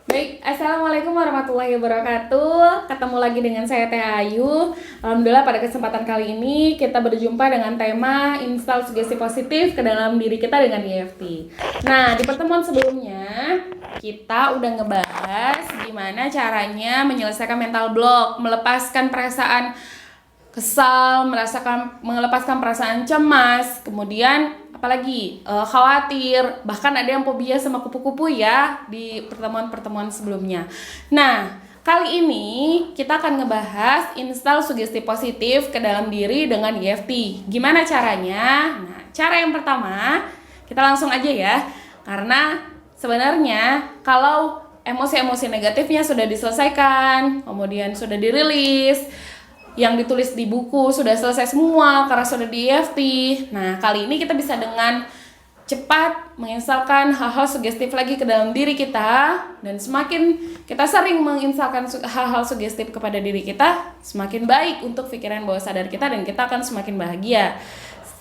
Baik, Assalamualaikum warahmatullahi wabarakatuh. Ketemu lagi dengan saya Teh Ayu. Alhamdulillah pada kesempatan kali ini kita berjumpa dengan tema install sugesti positif ke dalam diri kita dengan EFT. Nah, di pertemuan sebelumnya kita udah ngebahas gimana caranya menyelesaikan mental block, melepaskan perasaan kesal, melepaskan perasaan cemas, kemudian apalagi khawatir, bahkan ada yang fobia sama kupu-kupu ya di pertemuan-pertemuan sebelumnya. Nah, kali ini kita akan ngebahas install sugesti positif ke dalam diri dengan EFT. Gimana caranya? Nah, cara yang pertama kita langsung aja ya, karena sebenarnya kalau emosi-emosi negatifnya sudah diselesaikan, kemudian sudah dirilis, yang ditulis di buku sudah selesai semua karena sudah di EFT. Nah, kali ini kita bisa dengan cepat menginstalkan hal-hal sugestif lagi ke dalam diri kita, dan semakin kita sering menginstalkan hal-hal sugestif kepada diri kita, semakin baik untuk pikiran bawah sadar kita, dan kita akan semakin bahagia,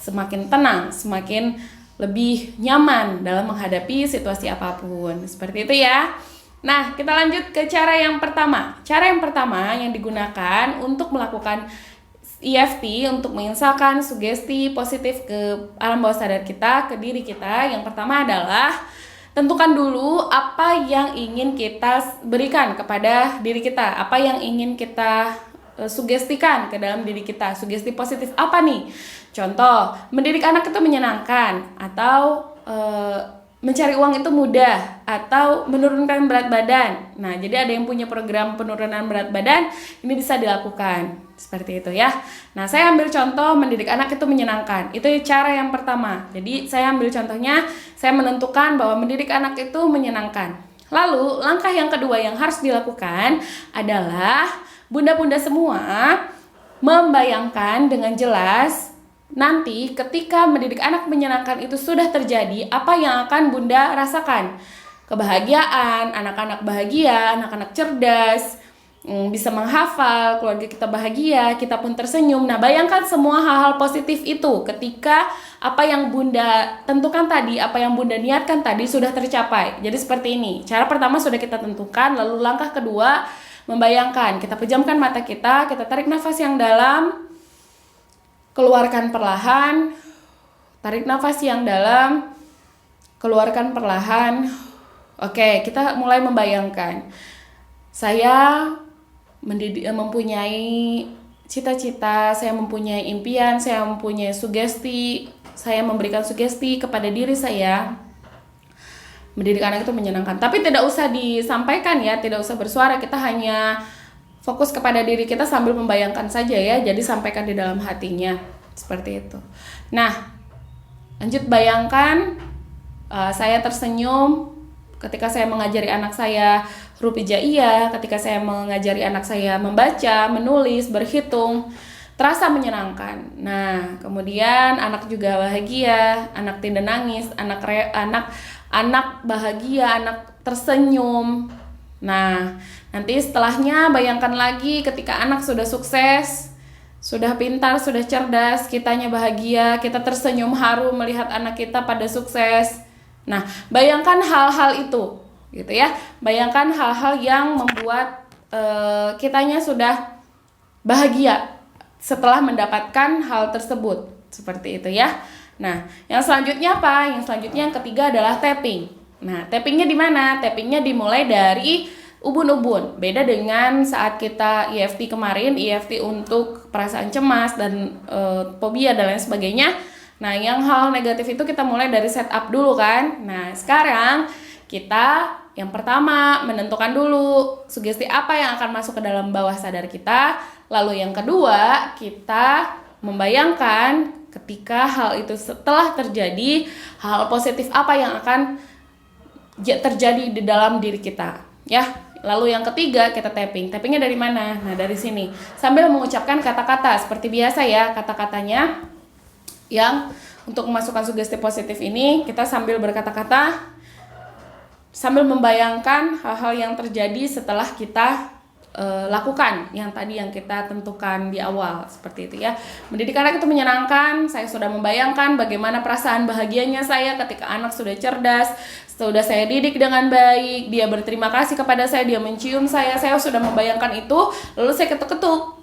semakin tenang, semakin lebih nyaman dalam menghadapi situasi apapun. Seperti itu ya. Nah, kita lanjut ke cara yang pertama. Cara yang pertama yang digunakan untuk melakukan EFT, untuk menginstalkan sugesti positif ke alam bawah sadar kita, ke diri kita. Yang pertama adalah tentukan dulu apa yang ingin kita berikan kepada diri kita, apa yang ingin kita sugestikan ke dalam diri kita. Sugesti positif apa nih? Contoh, mendidik anak itu menyenangkan, atau mencari uang itu mudah, atau menurunkan berat badan. Nah, jadi ada yang punya program penurunan berat badan, ini bisa dilakukan. Seperti itu ya. Nah, saya ambil contoh mendidik anak itu menyenangkan. Itu cara yang pertama. Jadi, saya ambil contohnya, saya menentukan bahwa mendidik anak itu menyenangkan. Lalu, langkah yang kedua yang harus dilakukan adalah bunda-bunda semua membayangkan dengan jelas nanti ketika mendidik anak menyenangkan itu sudah terjadi, apa yang akan bunda rasakan? Kebahagiaan, anak-anak bahagia, anak-anak cerdas, bisa menghafal, keluarga kita bahagia, kita pun tersenyum. Nah, bayangkan semua hal-hal positif itu ketika apa yang bunda tentukan tadi, apa yang bunda niatkan tadi sudah tercapai. Jadi seperti ini. Cara pertama sudah kita tentukan, lalu langkah kedua membayangkan. Kita pejamkan mata kita tarik nafas yang dalam, keluarkan perlahan, tarik nafas yang dalam, keluarkan perlahan. Oke, kita mulai membayangkan. Saya mempunyai cita-cita, saya mempunyai impian, saya mempunyai sugesti, saya memberikan sugesti kepada diri saya. Mendidik anak itu menyenangkan. Tapi tidak usah disampaikan ya, tidak usah bersuara, kita hanya fokus kepada diri kita sambil membayangkan saja ya. Jadi sampaikan di dalam hatinya. Seperti itu. Nah, lanjut bayangkan saya tersenyum ketika saya mengajari anak saya huruf hijaiyah, ketika saya mengajari anak saya membaca, menulis, berhitung. Terasa menyenangkan. Nah, kemudian anak juga bahagia, anak tidak nangis, anak bahagia, anak tersenyum. Nah, nanti setelahnya bayangkan lagi ketika anak sudah sukses, sudah pintar, sudah cerdas, kitanya bahagia, kita tersenyum haru melihat anak kita pada sukses. Nah, bayangkan hal-hal itu, gitu ya. Bayangkan hal-hal yang membuat kitanya sudah bahagia setelah mendapatkan hal tersebut. Seperti itu ya. Nah, yang selanjutnya apa? Yang selanjutnya yang ketiga adalah tapping. Nah, tappingnya di mana? Tappingnya dimulai dari ubun-ubun. Beda dengan saat kita EFT kemarin, EFT untuk perasaan cemas dan fobia dan lain sebagainya. Nah, yang hal negatif itu kita mulai dari setup dulu kan. Nah, sekarang kita yang pertama menentukan dulu sugesti apa yang akan masuk ke dalam bawah sadar kita. Lalu yang kedua, kita membayangkan ketika hal itu setelah terjadi, hal positif apa yang akan terjadi di dalam diri kita, ya. Lalu yang ketiga, kita tapping. Tappingnya dari mana? Nah, dari sini. Sambil mengucapkan kata-kata seperti biasa ya, kata-katanya yang untuk memasukkan sugesti positif ini, kita sambil berkata-kata, sambil membayangkan hal-hal yang terjadi setelah kita lakukan yang tadi yang kita tentukan di awal. Seperti itu ya. Mendidik anak itu menyenangkan. Saya sudah membayangkan bagaimana perasaan bahagianya saya ketika anak sudah cerdas, sudah saya didik dengan baik, dia berterima kasih kepada saya, dia mencium saya sudah membayangkan itu, lalu saya ketuk-ketuk.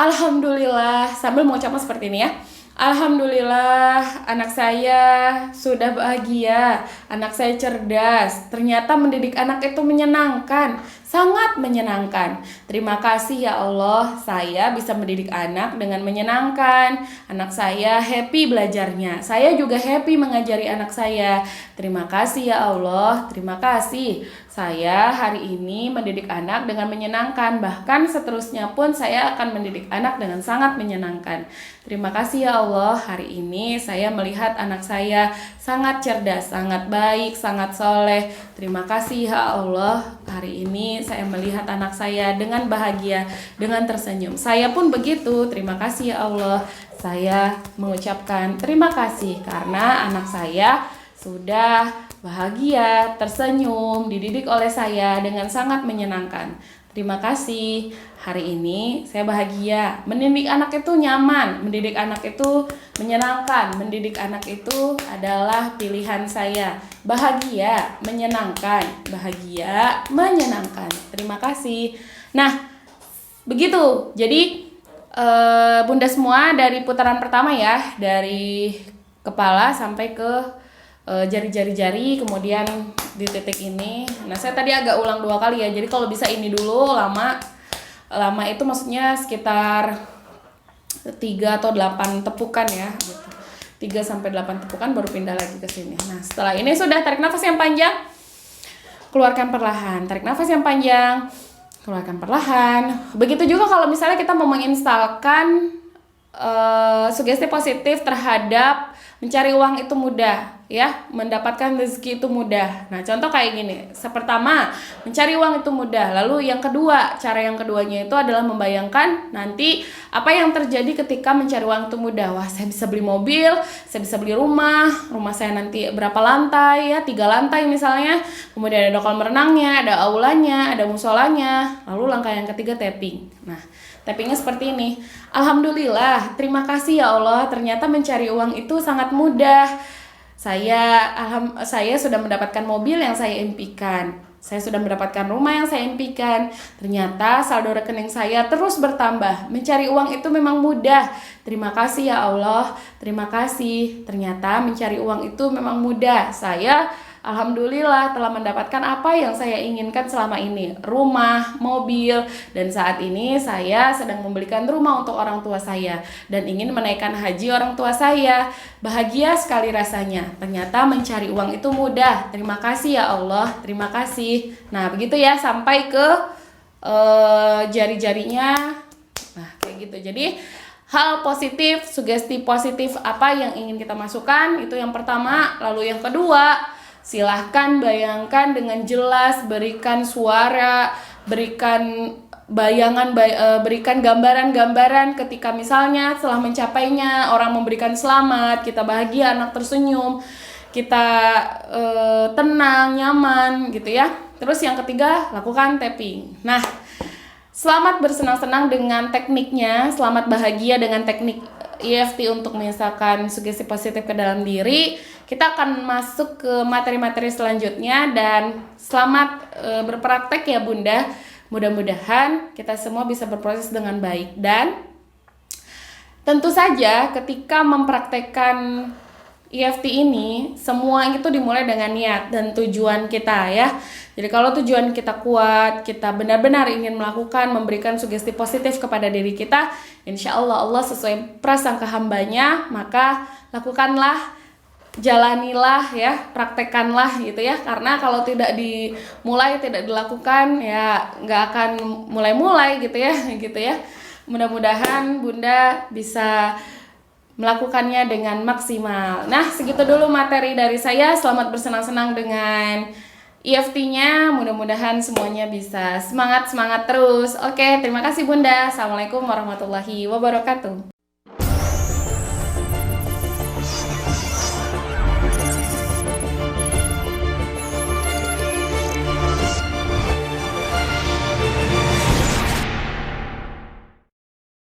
Alhamdulillah, sambil mengucapkan seperti ini ya. Alhamdulillah, anak saya sudah bahagia, anak saya cerdas. Ternyata mendidik anak itu menyenangkan, sangat menyenangkan. Terima kasih ya Allah, saya bisa mendidik anak dengan menyenangkan. Anak saya happy belajarnya, saya juga happy mengajari anak saya. Terima kasih ya Allah, terima kasih. Saya hari ini mendidik anak dengan menyenangkan, bahkan seterusnya pun saya akan mendidik anak dengan sangat menyenangkan. Terima kasih ya Allah, hari ini saya melihat anak saya sangat cerdas, sangat baik, sangat soleh. Terima kasih ya Allah, hari ini saya melihat anak saya dengan bahagia, dengan tersenyum. Saya pun begitu, terima kasih ya Allah. Saya mengucapkan terima kasih karena anak saya sudah bahagia, tersenyum, dididik oleh saya dengan sangat menyenangkan. Terima kasih. Hari ini saya bahagia. Mendidik anak itu nyaman, mendidik anak itu menyenangkan, mendidik anak itu adalah pilihan saya. Bahagia, menyenangkan, bahagia, menyenangkan. Terima kasih. Nah, begitu. Jadi Bunda semua dari putaran pertama ya, dari kepala sampai ke jari-jari, kemudian di titik ini. Nah, saya tadi agak ulang 2 kali ya. Jadi kalau bisa ini dulu lama itu maksudnya sekitar 3 atau 8 tepukan ya gitu. 3 sampai 8 tepukan baru pindah lagi ke sini. Nah, setelah ini sudah tarik nafas yang panjang. Keluarkan perlahan. Tarik nafas yang panjang. Keluarkan perlahan. Begitu juga kalau misalnya kita mau menginstalkan sugesti positif terhadap mencari uang itu mudah ya, mendapatkan rezeki itu mudah. Nah, contoh kayak gini. Pertama, mencari uang itu mudah. Lalu yang kedua, cara yang keduanya itu adalah membayangkan nanti apa yang terjadi ketika mencari uang itu mudah. Wah, saya bisa beli mobil, saya bisa beli rumah saya nanti berapa lantai ya, 3 lantai misalnya. Kemudian ada kolam renangnya, ada aulanya, ada musolanya. Lalu langkah yang ketiga tapping. Nah, tappingnya seperti ini. Alhamdulillah, terima kasih ya Allah, ternyata mencari uang itu sangat mudah. Saya sudah mendapatkan mobil yang saya impikan. Saya sudah mendapatkan rumah yang saya impikan. Ternyata saldo rekening saya terus bertambah. Mencari uang itu memang mudah. Terima kasih ya Allah, terima kasih. Ternyata mencari uang itu memang mudah. Saya alhamdulillah telah mendapatkan apa yang saya inginkan selama ini. Rumah, mobil, dan saat ini saya sedang membelikan rumah untuk orang tua saya dan ingin menaikkan haji orang tua saya. Bahagia sekali rasanya. Ternyata mencari uang itu mudah. Terima kasih ya Allah, terima kasih. Nah, begitu ya sampai ke jari-jarinya. Nah, kayak gitu. Jadi hal positif, sugesti positif apa yang ingin kita masukkan, itu yang pertama. Lalu yang kedua, silahkan bayangkan dengan jelas, berikan suara, berikan bayangan, berikan gambaran-gambaran ketika misalnya setelah mencapainya, orang memberikan selamat, kita bahagia, anak tersenyum, kita tenang, nyaman gitu ya. Terus yang ketiga, lakukan tapping. Nah, selamat bersenang-senang dengan tekniknya, selamat bahagia dengan teknik EFT untuk menyisakan sugesti positif ke dalam diri. Kita akan masuk ke materi-materi selanjutnya dan selamat berpraktek ya Bunda. Mudah-mudahan kita semua bisa berproses dengan baik dan tentu saja ketika mempraktekkan EFT ini, semua itu dimulai dengan niat dan tujuan kita ya. Jadi kalau tujuan kita kuat, kita benar-benar ingin melakukan, memberikan sugesti positif kepada diri kita, insya Allah Allah sesuai prasangka hambanya, maka lakukanlah, jalanilah ya, praktekkanlah gitu ya. Karena kalau tidak dimulai, tidak dilakukan ya nggak akan mulai-mulai gitu ya, gitu ya. Mudah-mudahan Bunda bisa melakukannya dengan maksimal. Nah, segitu dulu materi dari saya. Selamat bersenang-senang dengan EFT-nya. Mudah-mudahan semuanya bisa semangat terus. Oke, terima kasih Bunda. Assalamualaikum warahmatullahi wabarakatuh.